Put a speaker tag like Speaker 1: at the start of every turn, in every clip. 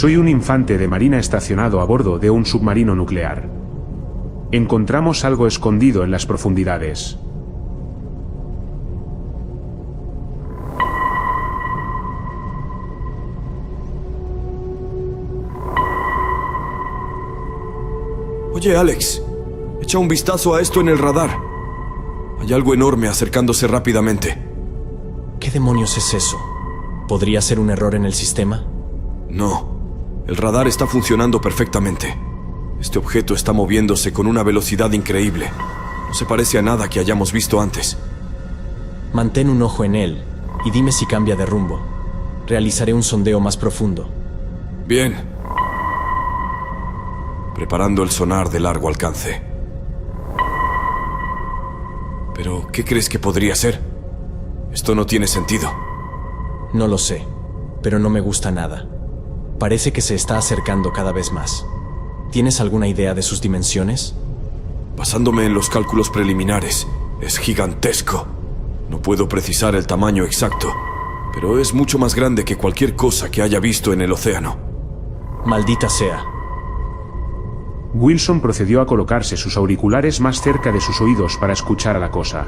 Speaker 1: Soy un infante de marina estacionado a bordo de un submarino nuclear. Encontramos algo escondido en las profundidades.
Speaker 2: Oye, Alex, echa un vistazo a esto en el radar. Hay algo enorme acercándose rápidamente.
Speaker 3: ¿Qué demonios es eso? ¿Podría ser un error en el sistema?
Speaker 2: No, el radar está funcionando perfectamente. Este objeto está moviéndose con una velocidad increíble. No se parece a nada que hayamos visto antes.
Speaker 3: Mantén un ojo en él y dime si cambia de rumbo. Realizaré un sondeo más profundo.
Speaker 2: Bien. Preparando el sonar de largo alcance. Pero, ¿qué crees que podría ser? Esto no tiene sentido.
Speaker 3: No lo sé, pero no me gusta nada. Parece que se está acercando cada vez más. ¿Tienes alguna idea de sus dimensiones?
Speaker 2: Basándome en los cálculos preliminares, es gigantesco. No puedo precisar el tamaño exacto, pero es mucho más grande que cualquier cosa que haya visto en el océano.
Speaker 3: Maldita sea.
Speaker 1: Wilson procedió a colocarse sus auriculares más cerca de sus oídos para escuchar a la cosa.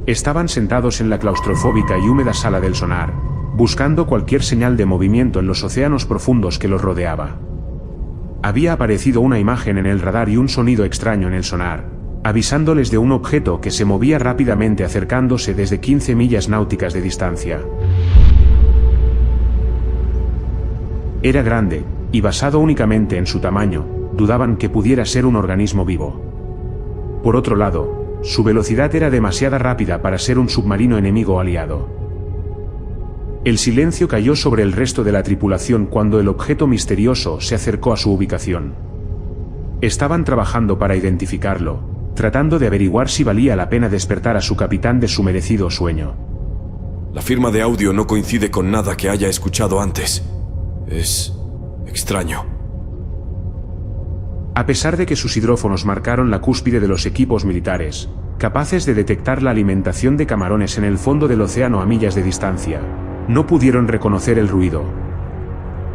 Speaker 1: Estaban sentados en la claustrofóbica y húmeda sala del sonar, buscando cualquier señal de movimiento en los océanos profundos que los rodeaba. Había aparecido una imagen en el radar y un sonido extraño en el sonar, avisándoles de un objeto que se movía rápidamente acercándose desde 15 millas náuticas de distancia. Era grande, y basado únicamente en su tamaño, dudaban que pudiera ser un organismo vivo. Por otro lado, su velocidad era demasiado rápida para ser un submarino enemigo aliado. El silencio cayó sobre el resto de la tripulación cuando el objeto misterioso se acercó a su ubicación. Estaban trabajando para identificarlo, tratando de averiguar si valía la pena despertar a su capitán de su merecido sueño.
Speaker 2: La firma de audio no coincide con nada que haya escuchado antes. Es extraño.
Speaker 1: A pesar de que sus hidrófonos marcaron la cúspide de los equipos militares, capaces de detectar la alimentación de camarones en el fondo del océano a millas de distancia, no pudieron reconocer el ruido.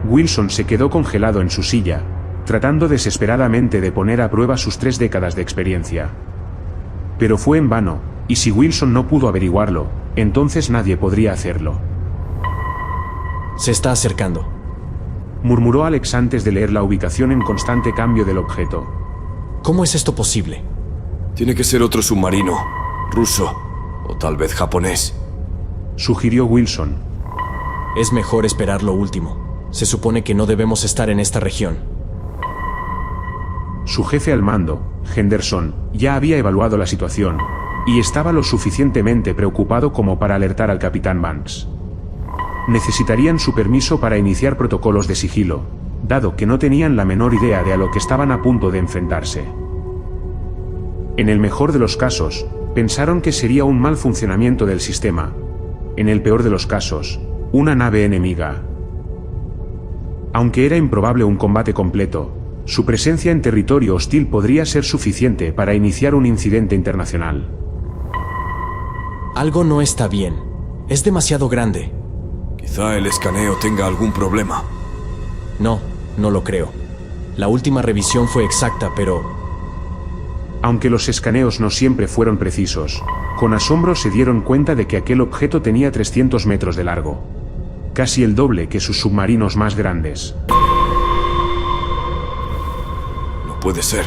Speaker 1: Wilson se quedó congelado en su silla, tratando desesperadamente de poner a prueba sus 3 décadas de experiencia. Pero fue en vano, y si Wilson no pudo averiguarlo, entonces nadie podría hacerlo.
Speaker 3: Se está acercando,
Speaker 1: murmuró Alex antes de leer la ubicación en constante cambio del objeto.
Speaker 3: ¿Cómo es esto posible?
Speaker 2: Tiene que ser otro submarino, ruso, o tal vez japonés,
Speaker 1: sugirió Wilson.
Speaker 3: Es mejor esperar lo último. Se supone que no debemos estar en esta región.
Speaker 1: Su jefe al mando, Henderson, ya había evaluado la situación, y estaba lo suficientemente preocupado como para alertar al capitán Vance. Necesitarían su permiso para iniciar protocolos de sigilo, dado que no tenían la menor idea de a lo que estaban a punto de enfrentarse. En el mejor de los casos, pensaron que sería un mal funcionamiento del sistema. En el peor de los casos, una nave enemiga. Aunque era improbable un combate completo, su presencia en territorio hostil podría ser suficiente para iniciar un incidente internacional.
Speaker 3: Algo no está bien. Es demasiado grande.
Speaker 2: Quizá el escaneo tenga algún problema.
Speaker 3: No, no lo creo. La última revisión fue exacta, pero...
Speaker 1: Aunque los escaneos no siempre fueron precisos, con asombro se dieron cuenta de que aquel objeto tenía 300 metros de largo. Casi el doble que sus submarinos más grandes.
Speaker 2: No puede ser.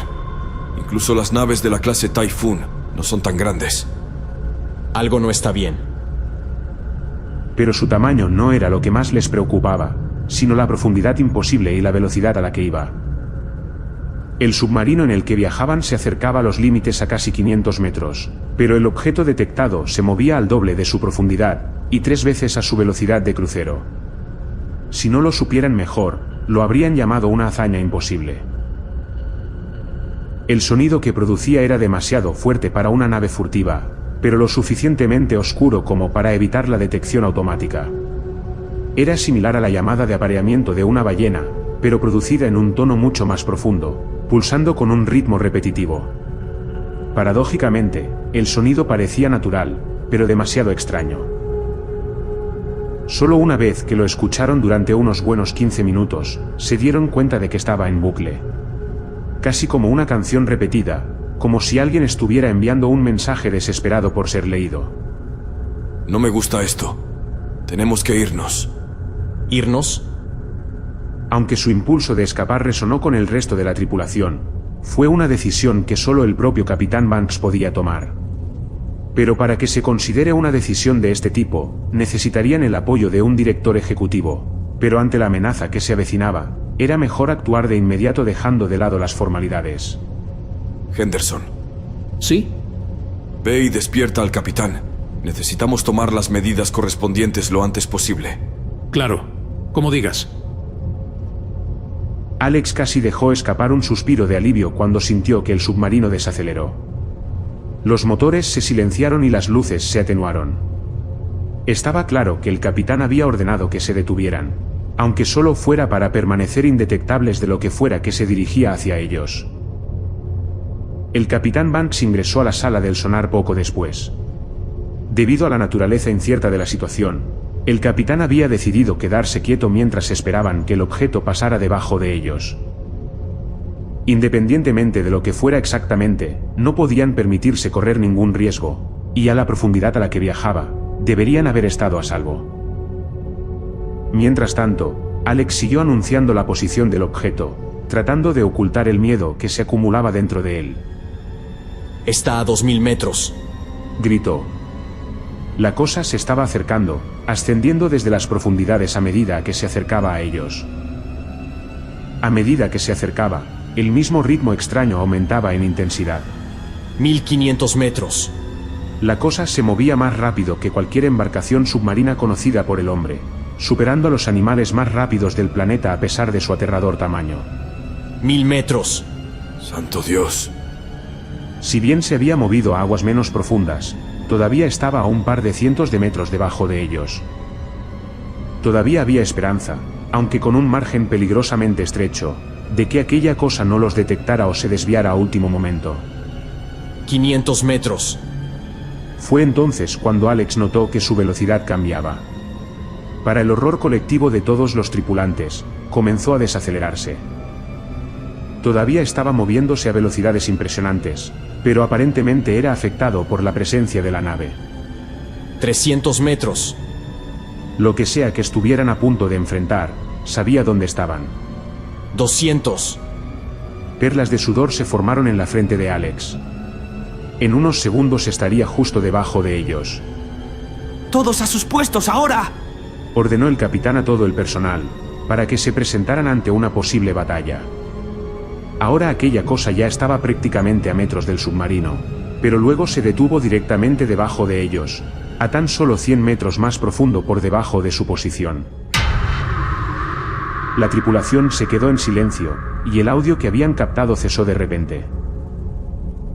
Speaker 2: Incluso las naves de la clase Typhoon no son tan grandes.
Speaker 3: Algo no está bien.
Speaker 1: Pero su tamaño no era lo que más les preocupaba, sino la profundidad imposible y la velocidad a la que iba. El submarino en el que viajaban se acercaba a los límites a casi 500 metros, pero el objeto detectado se movía al doble de su profundidad, y 3 veces a su velocidad de crucero. Si no lo supieran mejor, lo habrían llamado una hazaña imposible. El sonido que producía era demasiado fuerte para una nave furtiva, pero lo suficientemente oscuro como para evitar la detección automática. Era similar a la llamada de apareamiento de una ballena, pero producida en un tono mucho más profundo, pulsando con un ritmo repetitivo. Paradójicamente, el sonido parecía natural, pero demasiado extraño. Solo una vez que lo escucharon durante unos buenos 15 minutos, se dieron cuenta de que estaba en bucle. Casi como una canción repetida, como si alguien estuviera enviando un mensaje desesperado por ser leído.
Speaker 2: No me gusta esto. Tenemos que irnos.
Speaker 3: ¿Irnos?
Speaker 1: Aunque su impulso de escapar resonó con el resto de la tripulación, fue una decisión que solo el propio Capitán Banks podía tomar. Pero para que se considere una decisión de este tipo, necesitarían el apoyo de un director ejecutivo, pero ante la amenaza que se avecinaba, era mejor actuar de inmediato dejando de lado las formalidades.
Speaker 2: Henderson.
Speaker 4: ¿Sí?
Speaker 2: Ve y despierta al capitán. Necesitamos tomar las medidas correspondientes lo antes posible.
Speaker 4: Claro, como digas.
Speaker 1: Alex casi dejó escapar un suspiro de alivio cuando sintió que el submarino desaceleró. Los motores se silenciaron y las luces se atenuaron. Estaba claro que el capitán había ordenado que se detuvieran, aunque solo fuera para permanecer indetectables de lo que fuera que se dirigía hacia ellos. El capitán Banks ingresó a la sala del sonar poco después. Debido a la naturaleza incierta de la situación, el capitán había decidido quedarse quieto mientras esperaban que el objeto pasara debajo de ellos. Independientemente de lo que fuera exactamente, no podían permitirse correr ningún riesgo, y a la profundidad a la que viajaba, deberían haber estado a salvo. Mientras tanto, Alex siguió anunciando la posición del objeto, tratando de ocultar el miedo que se acumulaba dentro de él.
Speaker 3: Está a 2000 metros.
Speaker 1: Gritó. La cosa se estaba acercando, ascendiendo desde las profundidades a medida que se acercaba a ellos. A medida que se acercaba, el mismo ritmo extraño aumentaba en intensidad.
Speaker 3: 1500 metros.
Speaker 1: La cosa se movía más rápido que cualquier embarcación submarina conocida por el hombre, superando a los animales más rápidos del planeta a pesar de su aterrador tamaño.
Speaker 3: 1000 metros.
Speaker 2: ¡Santo Dios!
Speaker 1: Si bien se había movido a aguas menos profundas, todavía estaba a un par de cientos de metros debajo de ellos. Todavía había esperanza, aunque con un margen peligrosamente estrecho, de que aquella cosa no los detectara o se desviara a último momento.
Speaker 3: 500 metros.
Speaker 1: Fue entonces cuando Alex notó que su velocidad cambiaba. Para el horror colectivo de todos los tripulantes, comenzó a desacelerarse. Todavía estaba moviéndose a velocidades impresionantes, pero aparentemente era afectado por la presencia de la nave.
Speaker 3: 300 metros.
Speaker 1: Lo que sea que estuvieran a punto de enfrentar, sabía dónde estaban.
Speaker 3: 200.
Speaker 1: Perlas de sudor se formaron en la frente de Alex. En unos segundos estaría justo debajo de ellos.
Speaker 5: ¡Todos a sus puestos ahora!
Speaker 1: Ordenó el capitán a todo el personal, para que se presentaran ante una posible batalla. Ahora aquella cosa ya estaba prácticamente a metros del submarino, pero luego se detuvo directamente debajo de ellos, a tan solo 100 metros más profundo por debajo de su posición. La tripulación se quedó en silencio, y el audio que habían captado cesó de repente.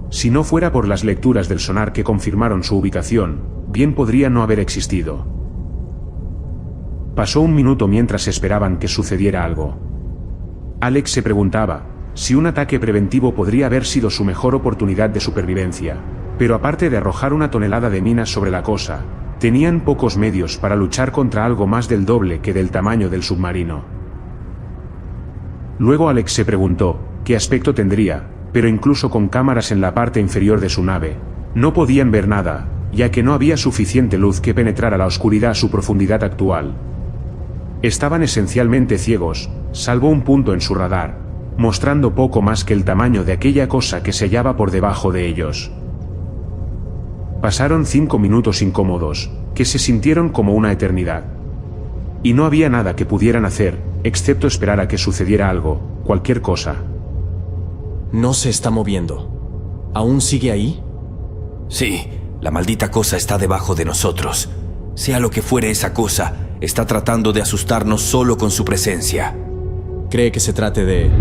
Speaker 1: Si no fuera por las lecturas del sonar que confirmaron su ubicación, bien podría no haber existido. Pasó un minuto mientras esperaban que sucediera algo. Alex se preguntaba si un ataque preventivo podría haber sido su mejor oportunidad de supervivencia, pero aparte de arrojar una tonelada de minas sobre la cosa, tenían pocos medios para luchar contra algo más del doble que del tamaño del submarino. Luego Alex se preguntó qué aspecto tendría, pero incluso con cámaras en la parte inferior de su nave, no podían ver nada, ya que no había suficiente luz que penetrara la oscuridad a su profundidad actual. Estaban esencialmente ciegos, salvo un punto en su radar, mostrando poco más que el tamaño de aquella cosa que se hallaba por debajo de ellos. Pasaron 5 minutos incómodos, que se sintieron como una eternidad. Y no había nada que pudieran hacer, excepto esperar a que sucediera algo, cualquier cosa.
Speaker 3: No se está moviendo. ¿Aún sigue ahí?
Speaker 5: Sí, la maldita cosa está debajo de nosotros. Sea lo que fuere esa cosa, está tratando de asustarnos solo con su presencia.
Speaker 3: ¿Cree que se trate de...?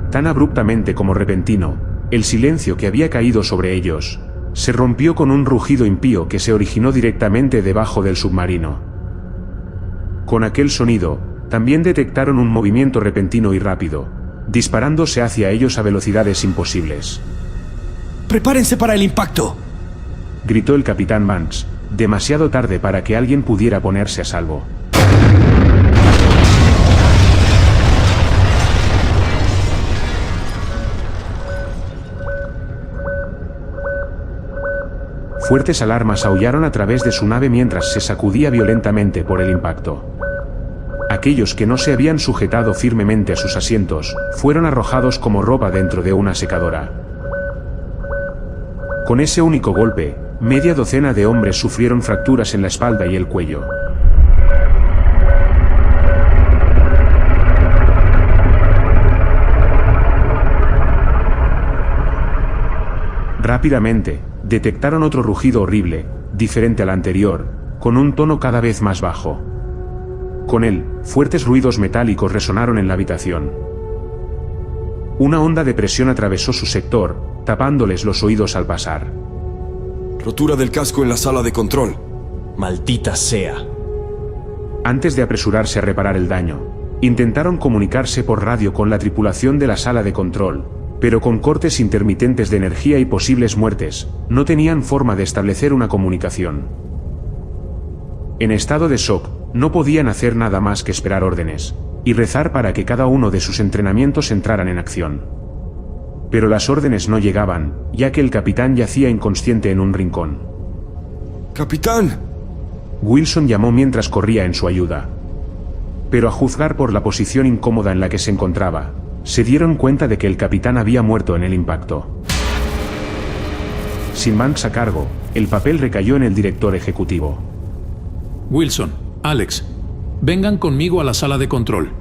Speaker 1: Tan abruptamente como repentino, el silencio que había caído sobre ellos se rompió con un rugido impío que se originó directamente debajo del submarino. Con aquel sonido, también detectaron un movimiento repentino y rápido, disparándose hacia ellos a velocidades imposibles.
Speaker 5: ¡Prepárense para el impacto!
Speaker 1: Gritó el capitán Banks, demasiado tarde para que alguien pudiera ponerse a salvo. Fuertes alarmas aullaron a través de su nave mientras se sacudía violentamente por el impacto. Aquellos que no se habían sujetado firmemente a sus asientos, fueron arrojados como ropa dentro de una secadora. Con ese único golpe, media docena de hombres sufrieron fracturas en la espalda y el cuello. Rápidamente, detectaron otro rugido horrible, diferente al anterior, con un tono cada vez más bajo. Con él, fuertes ruidos metálicos resonaron en la habitación. Una onda de presión atravesó su sector, tapándoles los oídos al pasar.
Speaker 2: Rotura del casco en la sala de control.
Speaker 3: Maldita sea.
Speaker 1: Antes de apresurarse a reparar el daño, intentaron comunicarse por radio con la tripulación de la sala de control, pero con cortes intermitentes de energía y posibles muertes, no tenían forma de establecer una comunicación. En estado de shock, no podían hacer nada más que esperar órdenes, y rezar para que cada uno de sus entrenamientos entraran en acción. Pero las órdenes no llegaban, ya que el capitán yacía inconsciente en un rincón.
Speaker 2: ¡Capitán!
Speaker 1: Wilson llamó mientras corría en su ayuda. Pero a juzgar por la posición incómoda en la que se encontraba, se dieron cuenta de que el capitán había muerto en el impacto. Sin Banks a cargo, el papel recayó en el director ejecutivo.
Speaker 4: Wilson, Alex, vengan conmigo a la sala de control.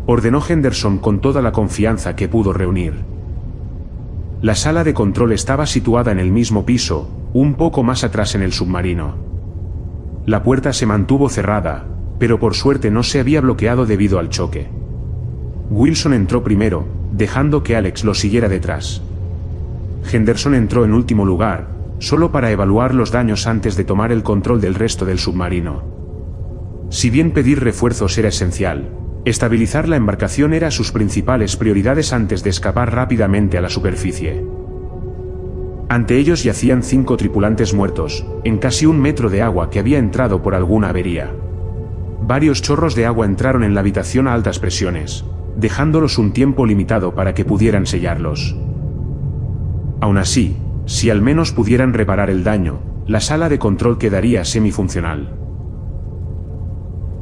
Speaker 1: Ordenó Henderson con toda la confianza que pudo reunir. La sala de control estaba situada en el mismo piso, un poco más atrás en el submarino. La puerta se mantuvo cerrada, pero por suerte no se había bloqueado debido al choque. Wilson entró primero, dejando que Alex lo siguiera detrás. Henderson entró en último lugar, solo para evaluar los daños antes de tomar el control del resto del submarino. Si bien pedir refuerzos era esencial, estabilizar la embarcación era sus principales prioridades antes de escapar rápidamente a la superficie. Ante ellos yacían 5 tripulantes muertos, en casi 1 metro de agua que había entrado por alguna avería. Varios chorros de agua entraron en la habitación a altas presiones, dejándolos un tiempo limitado para que pudieran sellarlos. Aún así, si al menos pudieran reparar el daño, la sala de control quedaría semifuncional.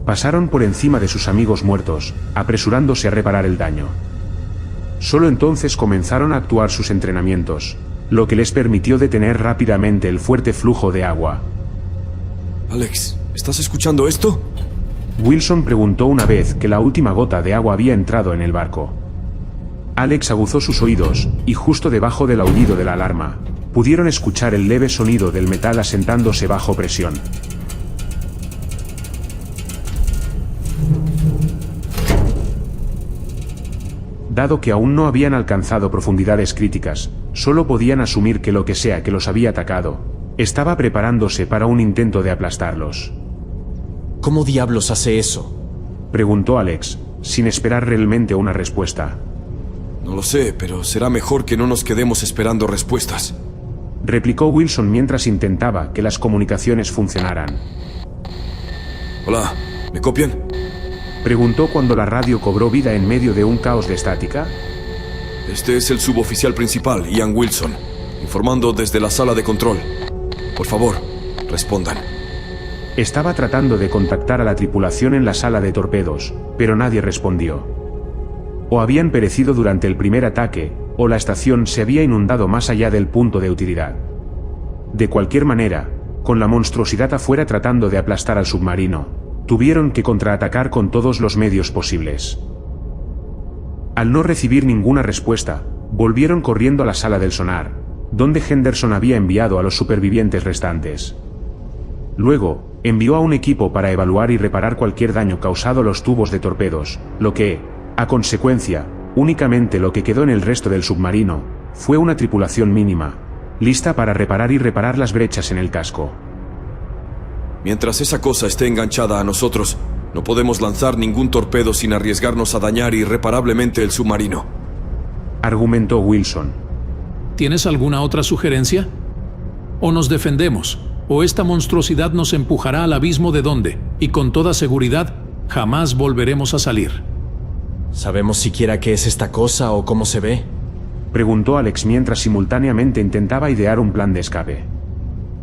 Speaker 1: Pasaron por encima de sus amigos muertos, apresurándose a reparar el daño. Solo entonces comenzaron a actuar sus entrenamientos, lo que les permitió detener rápidamente el fuerte flujo de agua.
Speaker 2: Alex, ¿estás escuchando esto?
Speaker 1: Wilson preguntó una vez que la última gota de agua había entrado en el barco. Alex aguzó sus oídos, y justo debajo del aullido de la alarma, pudieron escuchar el leve sonido del metal asentándose bajo presión. Dado que aún no habían alcanzado profundidades críticas, solo podían asumir que lo que sea que los había atacado, estaba preparándose para un intento de aplastarlos.
Speaker 3: ¿Cómo diablos hace eso?
Speaker 1: Preguntó Alex, sin esperar realmente una respuesta.
Speaker 2: No lo sé, pero será mejor que no nos quedemos esperando respuestas.
Speaker 1: Replicó Wilson mientras intentaba que las comunicaciones funcionaran.
Speaker 2: Hola, ¿me copian?
Speaker 1: Preguntó cuando la radio cobró vida en medio de un caos de estática.
Speaker 2: Este es el suboficial principal, Ian Wilson, informando desde la sala de control. Por favor, respondan.
Speaker 1: Estaba tratando de contactar a la tripulación en la sala de torpedos, pero nadie respondió. O habían perecido durante el primer ataque, o la estación se había inundado más allá del punto de utilidad. De cualquier manera, con la monstruosidad afuera tratando de aplastar al submarino, tuvieron que contraatacar con todos los medios posibles. Al no recibir ninguna respuesta, volvieron corriendo a la sala del sonar, donde Henderson había enviado a los supervivientes restantes. Luego, envió a un equipo para evaluar y reparar cualquier daño causado a los tubos de torpedos, lo que, a consecuencia, únicamente lo que quedó en el resto del submarino, fue una tripulación mínima, lista para reparar y reparar las brechas en el casco.
Speaker 2: Mientras esa cosa esté enganchada a nosotros, No podemos lanzar ningún torpedo sin arriesgarnos a dañar irreparablemente el submarino,
Speaker 1: argumentó Wilson.
Speaker 4: ¿Tienes alguna otra sugerencia? O nos defendemos, o esta monstruosidad nos empujará al abismo de donde, y con toda seguridad, jamás volveremos a salir.
Speaker 3: ¿Sabemos siquiera qué es esta cosa o cómo se ve?
Speaker 1: Preguntó Alex mientras simultáneamente intentaba idear un plan de escape.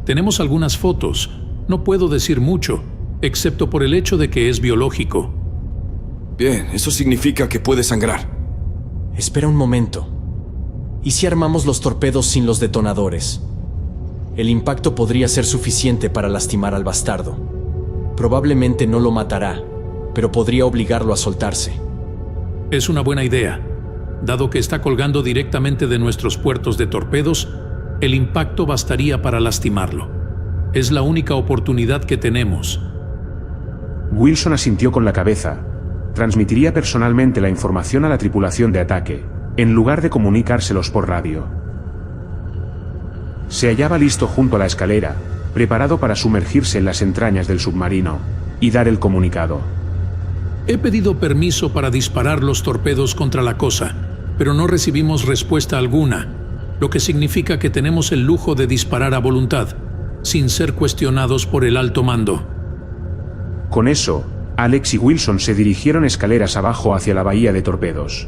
Speaker 4: Tenemos algunas fotos. No puedo decir mucho, excepto por el hecho de que es biológico.
Speaker 2: Bien, eso significa que puede sangrar.
Speaker 3: Espera un momento. ¿Y si armamos los torpedos sin los detonadores? El impacto podría ser suficiente para lastimar al bastardo. Probablemente no lo matará, pero podría obligarlo a soltarse.
Speaker 4: Es una buena idea. Dado que está colgando directamente de nuestros puertos de torpedos, el impacto bastaría para lastimarlo. Es la única oportunidad que tenemos.
Speaker 1: Wilson asintió con la cabeza. Transmitiría personalmente la información a la tripulación de ataque, en lugar de comunicárselos por radio. Se hallaba listo junto a la escalera, preparado para sumergirse en las entrañas del submarino y dar el comunicado.
Speaker 4: He pedido permiso para disparar los torpedos contra la cosa, pero no recibimos respuesta alguna, lo que significa que tenemos el lujo de disparar a voluntad, sin ser cuestionados por el alto mando.
Speaker 1: Con eso, Alex y Wilson se dirigieron escaleras abajo hacia la bahía de torpedos.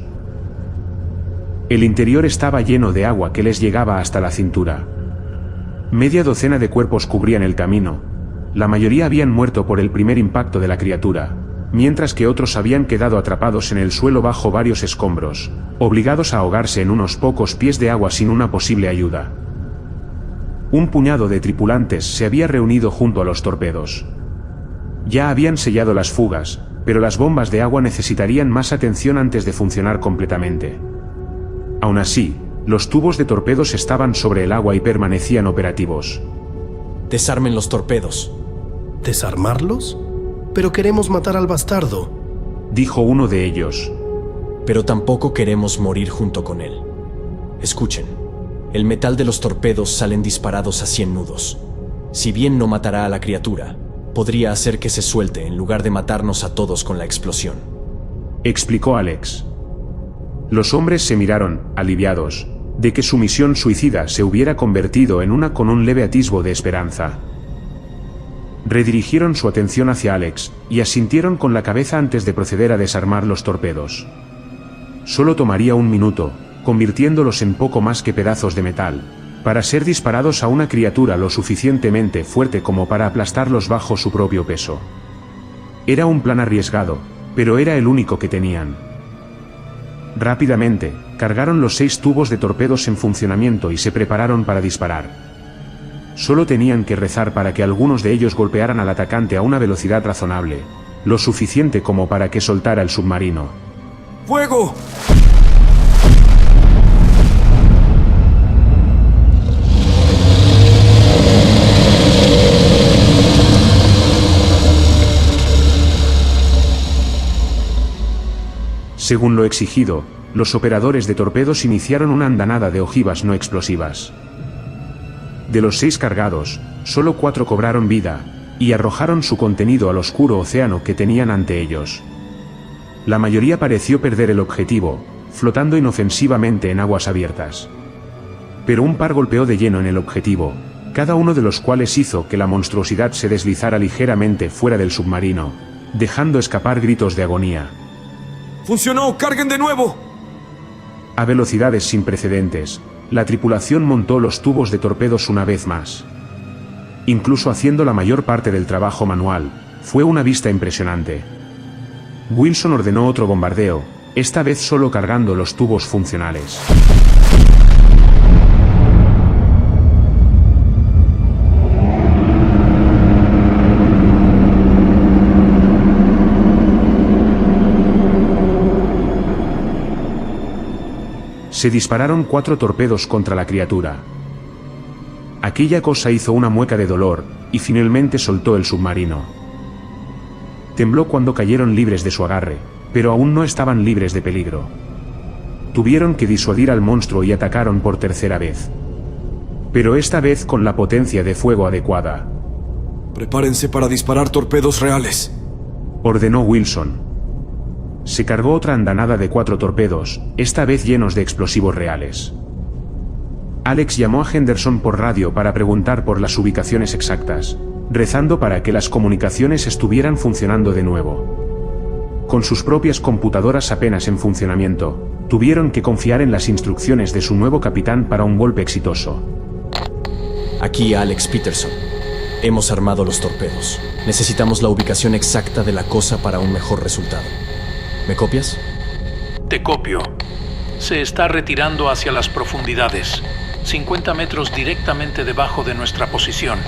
Speaker 1: El interior estaba lleno de agua que les llegaba hasta la cintura. Media docena de cuerpos cubrían el camino. La mayoría habían muerto por el primer impacto de la criatura, mientras que otros habían quedado atrapados en el suelo bajo varios escombros, obligados a ahogarse en unos pocos pies de agua sin una posible ayuda. Un puñado de tripulantes se había reunido junto a los torpedos. Ya habían sellado las fugas, pero las bombas de agua necesitarían más atención antes de funcionar completamente. Aún así, los tubos de torpedos estaban sobre el agua y permanecían operativos.
Speaker 3: Desarmen los torpedos.
Speaker 6: ¿Desarmarlos? Pero queremos matar al bastardo,
Speaker 1: dijo uno de ellos.
Speaker 3: Pero tampoco queremos morir junto con él. Escuchen, el metal de los torpedos salen disparados a 100 nudos. Si bien no matará a la criatura, podría hacer que se suelte en lugar de matarnos a todos con la explosión,
Speaker 1: explicó Alex. Los hombres se miraron, aliviados, de que su misión suicida se hubiera convertido en una con un leve atisbo de esperanza. Redirigieron su atención hacia Alex, y asintieron con la cabeza antes de proceder a desarmar los torpedos. Solo tomaría un minuto, convirtiéndolos en poco más que pedazos de metal, para ser disparados a una criatura lo suficientemente fuerte como para aplastarlos bajo su propio peso. Era un plan arriesgado, pero era el único que tenían. Rápidamente, cargaron los 6 tubos de torpedos en funcionamiento y se prepararon para disparar. Solo tenían que rezar para que algunos de ellos golpearan al atacante a una velocidad razonable, lo suficiente como para que soltara el submarino.
Speaker 2: ¡Fuego!
Speaker 1: Según lo exigido, los operadores de torpedos iniciaron una andanada de ojivas no explosivas. De los 6 cargados, solo 4 cobraron vida, y arrojaron su contenido al oscuro océano que tenían ante ellos. La mayoría pareció perder el objetivo, flotando inofensivamente en aguas abiertas. Pero un par golpeó de lleno en el objetivo, cada uno de los cuales hizo que la monstruosidad se deslizara ligeramente fuera del submarino, dejando escapar gritos de agonía.
Speaker 2: ¡Funcionó! ¡Carguen de nuevo!
Speaker 1: A velocidades sin precedentes, la tripulación montó los tubos de torpedos una vez más. Incluso haciendo la mayor parte del trabajo manual, fue una vista impresionante. Wilson ordenó otro bombardeo, esta vez solo cargando los tubos funcionales. Se dispararon 4 torpedos contra la criatura. Aquella cosa hizo una mueca de dolor, y finalmente soltó el submarino. Tembló cuando cayeron libres de su agarre, pero aún no estaban libres de peligro. Tuvieron que disuadir al monstruo y atacaron por tercera vez. Pero esta vez con la potencia de fuego adecuada.
Speaker 2: Prepárense para disparar torpedos reales,
Speaker 1: ordenó Wilson. Se cargó otra andanada de 4 torpedos, esta vez llenos de explosivos reales. Alex llamó a Henderson por radio para preguntar por las ubicaciones exactas, rezando para que las comunicaciones estuvieran funcionando de nuevo. Con sus propias computadoras apenas en funcionamiento, tuvieron que confiar en las instrucciones de su nuevo capitán para un golpe exitoso.
Speaker 3: Aquí Alex Peterson. Hemos armado los torpedos. Necesitamos la ubicación exacta de la cosa para un mejor resultado. ¿Me copias?
Speaker 4: Te copio. Se está retirando hacia las profundidades. 50 metros directamente debajo de nuestra posición.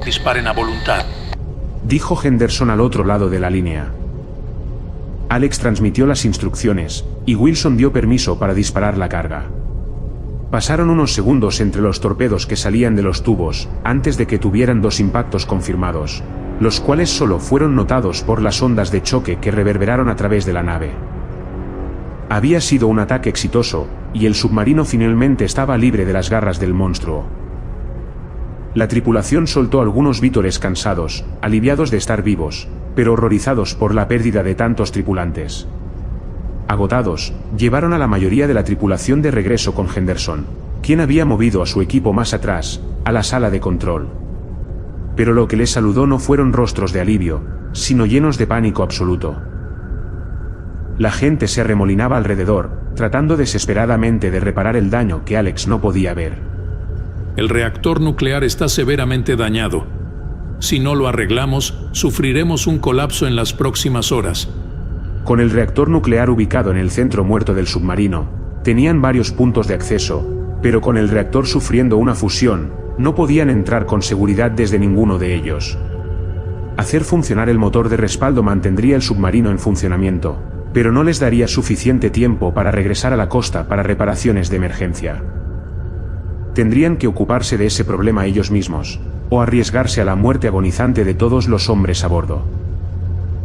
Speaker 4: Disparen a voluntad.
Speaker 1: Dijo Henderson al otro lado de la línea. Alex transmitió las instrucciones, y Wilson dio permiso para disparar la carga. Pasaron unos segundos entre los torpedos que salían de los tubos, antes de que tuvieran 2 impactos confirmados, los cuales solo fueron notados por las ondas de choque que reverberaron a través de la nave. Había sido un ataque exitoso, y el submarino finalmente estaba libre de las garras del monstruo. La tripulación soltó algunos vítores cansados, aliviados de estar vivos, pero horrorizados por la pérdida de tantos tripulantes. Agotados, llevaron a la mayoría de la tripulación de regreso con Henderson, quien había movido a su equipo más atrás, a la sala de control. Pero lo que les saludó no fueron rostros de alivio, sino llenos de pánico absoluto. La gente se arremolinaba alrededor, tratando desesperadamente de reparar el daño que Alex no podía ver.
Speaker 4: El reactor nuclear está severamente dañado. Si no lo arreglamos, sufriremos un colapso en las próximas horas.
Speaker 1: Con el reactor nuclear ubicado en el centro muerto del submarino, tenían varios puntos de acceso, pero con el reactor sufriendo una fusión, no podían entrar con seguridad desde ninguno de ellos. Hacer funcionar el motor de respaldo mantendría el submarino en funcionamiento, pero no les daría suficiente tiempo para regresar a la costa para reparaciones de emergencia. Tendrían que ocuparse de ese problema ellos mismos, o arriesgarse a la muerte agonizante de todos los hombres a bordo.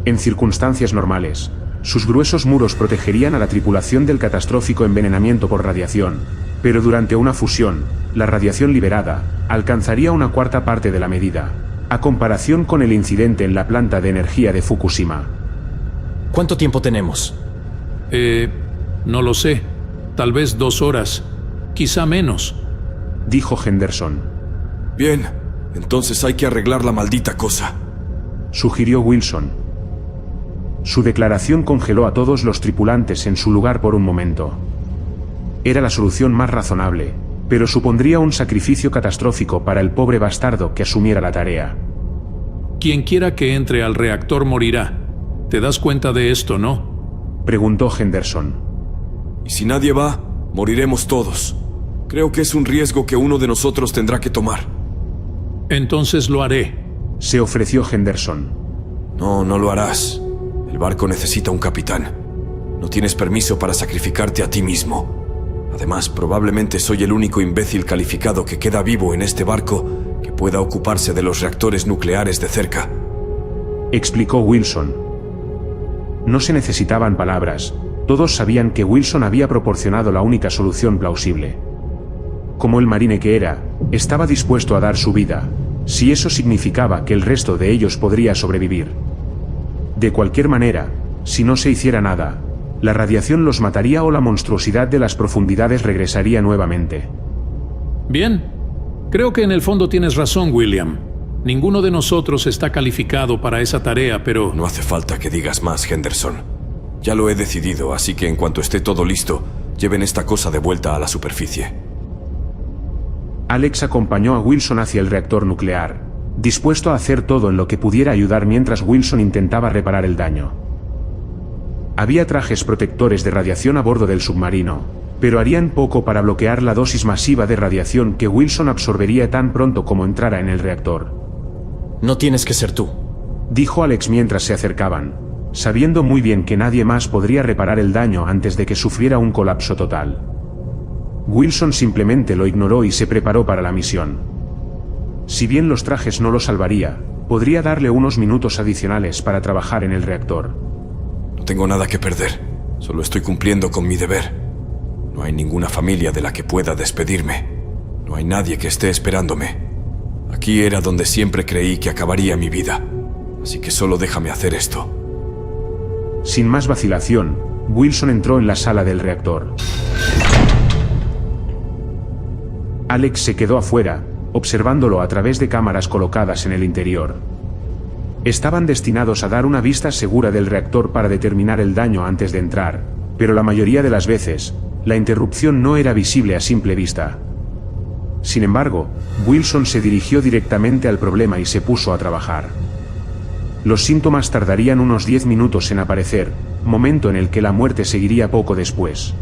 Speaker 1: En circunstancias normales, sus gruesos muros protegerían a la tripulación del catastrófico envenenamiento por radiación, pero durante una fusión, la radiación liberada alcanzaría una cuarta parte de la medida, a comparación con el incidente en la planta de energía de Fukushima.
Speaker 3: ¿Cuánto tiempo tenemos?
Speaker 4: No lo sé. Tal vez 2 horas, quizá menos,
Speaker 1: dijo Henderson.
Speaker 2: Bien, entonces hay que arreglar la maldita cosa,
Speaker 1: sugirió Wilson. Su declaración congeló a todos los tripulantes en su lugar por un momento. Era la solución más razonable, pero supondría un sacrificio catastrófico para el pobre bastardo que asumiera la tarea.
Speaker 4: Quien quiera que entre al reactor morirá. ¿Te das cuenta de esto, no?
Speaker 1: Preguntó Henderson.
Speaker 2: Y si nadie va, moriremos todos. Creo que es un riesgo que uno de nosotros tendrá que tomar.
Speaker 4: Entonces lo haré,
Speaker 1: se ofreció Henderson.
Speaker 2: No, no lo harás. El barco necesita un capitán. No tienes permiso para sacrificarte a ti mismo. Además, probablemente soy el único imbécil calificado que queda vivo en este barco que pueda ocuparse de los reactores nucleares de cerca,
Speaker 1: explicó Wilson. No se necesitaban palabras, todos sabían que Wilson había proporcionado la única solución plausible. Como el marine que era, estaba dispuesto a dar su vida, si eso significaba que el resto de ellos podría sobrevivir. De cualquier manera, si no se hiciera nada, la radiación los mataría o la monstruosidad de las profundidades regresaría nuevamente.
Speaker 4: Bien, creo que en el fondo tienes razón, William. Ninguno de nosotros está calificado para esa tarea, pero...
Speaker 2: No hace falta que digas más, Henderson. Ya lo he decidido, así que en cuanto esté todo listo, lleven esta cosa de vuelta a la superficie.
Speaker 1: Alex acompañó a Wilson hacia el reactor nuclear, dispuesto a hacer todo en lo que pudiera ayudar mientras Wilson intentaba reparar el daño. Había trajes protectores de radiación a bordo del submarino, pero harían poco para bloquear la dosis masiva de radiación que Wilson absorbería tan pronto como entrara en el reactor.
Speaker 3: No tienes que ser tú,
Speaker 1: dijo Alex mientras se acercaban, sabiendo muy bien que nadie más podría reparar el daño antes de que sufriera un colapso total. Wilson simplemente lo ignoró y se preparó para la misión. Si bien los trajes no lo salvaría, podría darle unos minutos adicionales para trabajar en el reactor.
Speaker 2: No tengo nada que perder, solo estoy cumpliendo con mi deber. No hay ninguna familia de la que pueda despedirme. No hay nadie que esté esperándome. Aquí era donde siempre creí que acabaría mi vida, así que solo déjame hacer esto.
Speaker 1: Sin más vacilación, Wilson entró en la sala del reactor. Alex se quedó afuera, observándolo a través de cámaras colocadas en el interior. Estaban destinados a dar una vista segura del reactor para determinar el daño antes de entrar, pero la mayoría de las veces, la interrupción no era visible a simple vista. Sin embargo, Wilson se dirigió directamente al problema y se puso a trabajar. Los síntomas tardarían unos 10 minutos en aparecer, momento en el que la muerte seguiría poco después.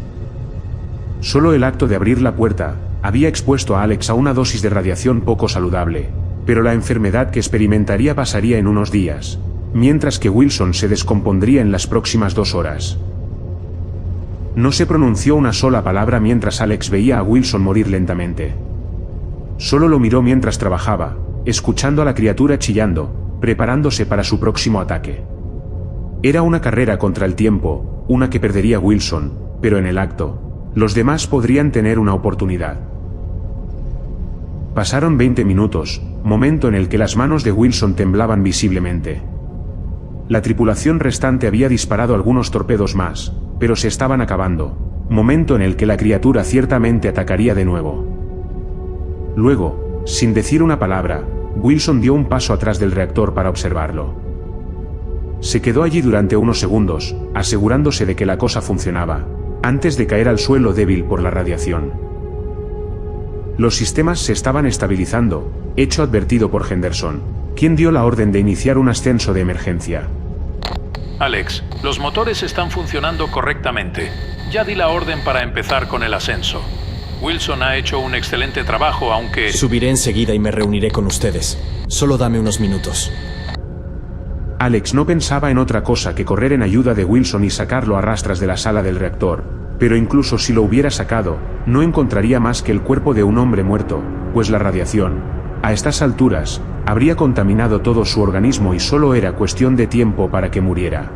Speaker 1: Solo el acto de abrir la puerta había expuesto a Alex a una dosis de radiación poco saludable, pero la enfermedad que experimentaría pasaría en unos días, mientras que Wilson se descompondría en las próximas 2 horas. No se pronunció una sola palabra mientras Alex veía a Wilson morir lentamente. Solo lo miró mientras trabajaba, escuchando a la criatura chillando, preparándose para su próximo ataque. Era una carrera contra el tiempo, una que perdería Wilson, pero en el acto, los demás podrían tener una oportunidad. Pasaron 20 minutos, momento en el que las manos de Wilson temblaban visiblemente. La tripulación restante había disparado algunos torpedos más, pero se estaban acabando, momento en el que la criatura ciertamente atacaría de nuevo. Luego, sin decir una palabra, Wilson dio un paso atrás del reactor para observarlo. Se quedó allí durante unos segundos, asegurándose de que la cosa funcionaba, antes de caer al suelo débil por la radiación. Los sistemas se estaban estabilizando, hecho advertido por Henderson, quien dio la orden de iniciar un ascenso de emergencia.
Speaker 4: Alex, los motores están funcionando correctamente. Ya di la orden para empezar con el ascenso. Wilson ha hecho un excelente trabajo, aunque...
Speaker 3: Subiré enseguida y me reuniré con ustedes. Solo dame unos minutos.
Speaker 1: Alex no pensaba en otra cosa que correr en ayuda de Wilson y sacarlo a rastras de la sala del reactor, pero incluso si lo hubiera sacado, no encontraría más que el cuerpo de un hombre muerto, pues la radiación, a estas alturas, habría contaminado todo su organismo y solo era cuestión de tiempo para que muriera.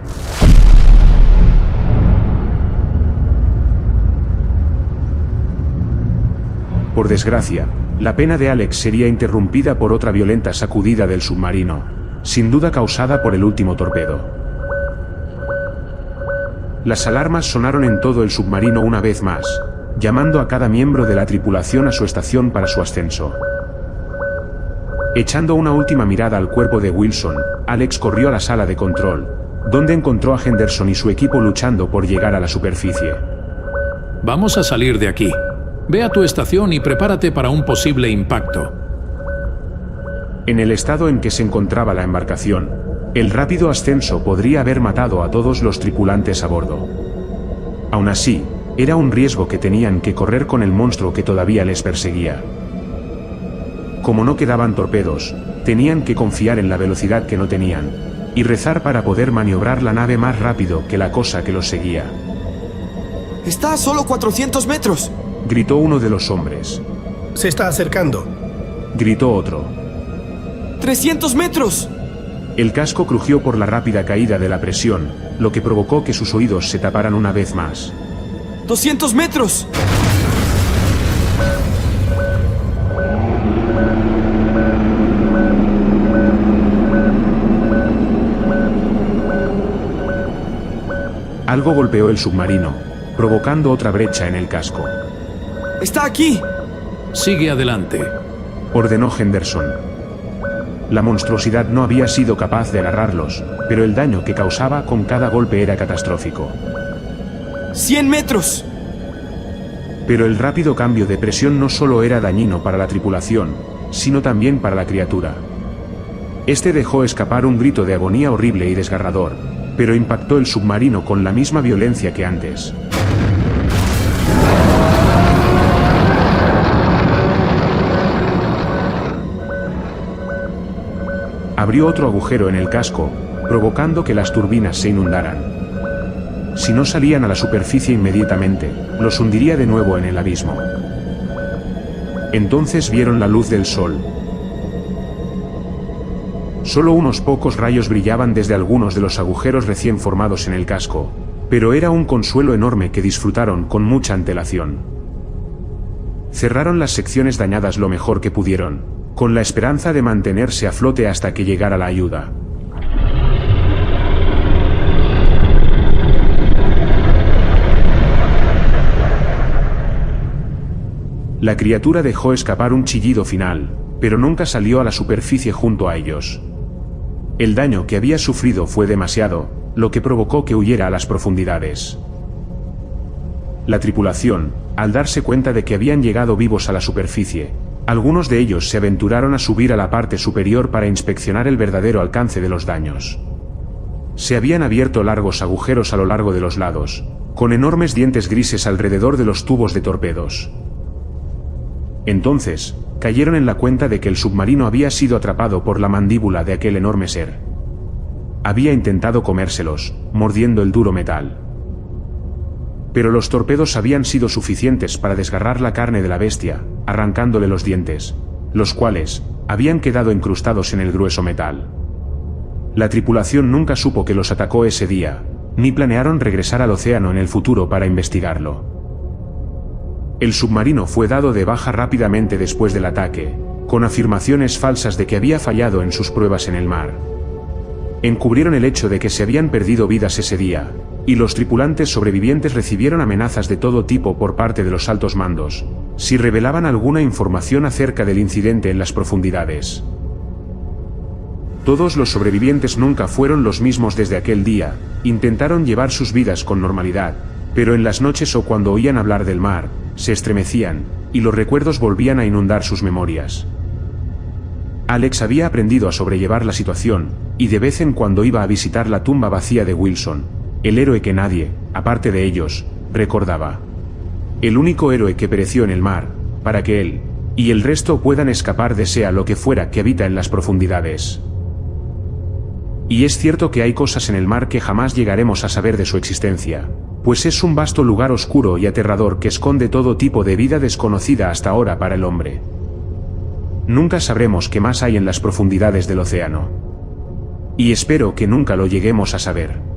Speaker 1: Por desgracia, la pena de Alex sería interrumpida por otra violenta sacudida del submarino, sin duda causada por el último torpedo. Las alarmas sonaron en todo el submarino una vez más, llamando a cada miembro de la tripulación a su estación para su ascenso. Echando una última mirada al cuerpo de Wilson, Alex corrió a la sala de control, donde encontró a Henderson y su equipo luchando por llegar a la superficie.
Speaker 4: Vamos a salir de aquí. Ve a tu estación y prepárate para un posible impacto.
Speaker 1: En el estado en que se encontraba la embarcación, el rápido ascenso podría haber matado a todos los tripulantes a bordo. Aún así, era un riesgo que tenían que correr con el monstruo que todavía les perseguía. Como no quedaban torpedos, tenían que confiar en la velocidad que no tenían, y rezar para poder maniobrar la nave más rápido que la cosa que los seguía.
Speaker 2: ¡Está a solo 400 metros!
Speaker 1: Gritó uno de los hombres.
Speaker 6: Se está acercando.
Speaker 1: Gritó otro.
Speaker 2: ¡300 metros!
Speaker 1: El casco crujió por la rápida caída de la presión, lo que provocó que sus oídos se taparan una vez más.
Speaker 2: ¡200 metros!
Speaker 1: Algo golpeó el submarino, provocando otra brecha en el casco.
Speaker 2: ¡Está aquí!
Speaker 4: Sigue adelante.
Speaker 1: Ordenó Henderson. La monstruosidad no había sido capaz de agarrarlos, pero el daño que causaba con cada golpe era catastrófico.
Speaker 2: ¡100 metros!
Speaker 1: Pero el rápido cambio de presión no solo era dañino para la tripulación, sino también para la criatura. Este dejó escapar un grito de agonía horrible y desgarrador, pero impactó el submarino con la misma violencia que antes. Abrió otro agujero en el casco, provocando que las turbinas se inundaran. Si no salían a la superficie inmediatamente, los hundiría de nuevo en el abismo. Entonces vieron la luz del sol. Solo unos pocos rayos brillaban desde algunos de los agujeros recién formados en el casco, pero era un consuelo enorme que disfrutaron con mucha antelación. Cerraron las secciones dañadas lo mejor que pudieron, con la esperanza de mantenerse a flote hasta que llegara la ayuda. La criatura dejó escapar un chillido final, pero nunca salió a la superficie junto a ellos. El daño que había sufrido fue demasiado, lo que provocó que huyera a las profundidades. La tripulación, al darse cuenta de que habían llegado vivos a la superficie, algunos de ellos se aventuraron a subir a la parte superior para inspeccionar el verdadero alcance de los daños. Se habían abierto largos agujeros a lo largo de los lados, con enormes dientes grises alrededor de los tubos de torpedos. Entonces, cayeron en la cuenta de que el submarino había sido atrapado por la mandíbula de aquel enorme ser. Había intentado comérselos, mordiendo el duro metal. Pero los torpedos habían sido suficientes para desgarrar la carne de la bestia, arrancándole los dientes, los cuales habían quedado incrustados en el grueso metal. La tripulación nunca supo que los atacó ese día, ni planearon regresar al océano en el futuro para investigarlo. El submarino fue dado de baja rápidamente después del ataque, con afirmaciones falsas de que había fallado en sus pruebas en el mar. Encubrieron el hecho de que se habían perdido vidas ese día, y los tripulantes sobrevivientes recibieron amenazas de todo tipo por parte de los altos mandos, si revelaban alguna información acerca del incidente en las profundidades. Todos los sobrevivientes nunca fueron los mismos desde aquel día, intentaron llevar sus vidas con normalidad, pero en las noches o cuando oían hablar del mar, se estremecían, y los recuerdos volvían a inundar sus memorias. Alex había aprendido a sobrellevar la situación, y de vez en cuando iba a visitar la tumba vacía de Wilson, el héroe que nadie, aparte de ellos, recordaba. El único héroe que pereció en el mar, para que él y el resto puedan escapar de sea lo que fuera que habita en las profundidades. Y es cierto que hay cosas en el mar que jamás llegaremos a saber de su existencia, pues es un vasto lugar oscuro y aterrador que esconde todo tipo de vida desconocida hasta ahora para el hombre. Nunca sabremos qué más hay en las profundidades del océano. Y espero que nunca lo lleguemos a saber.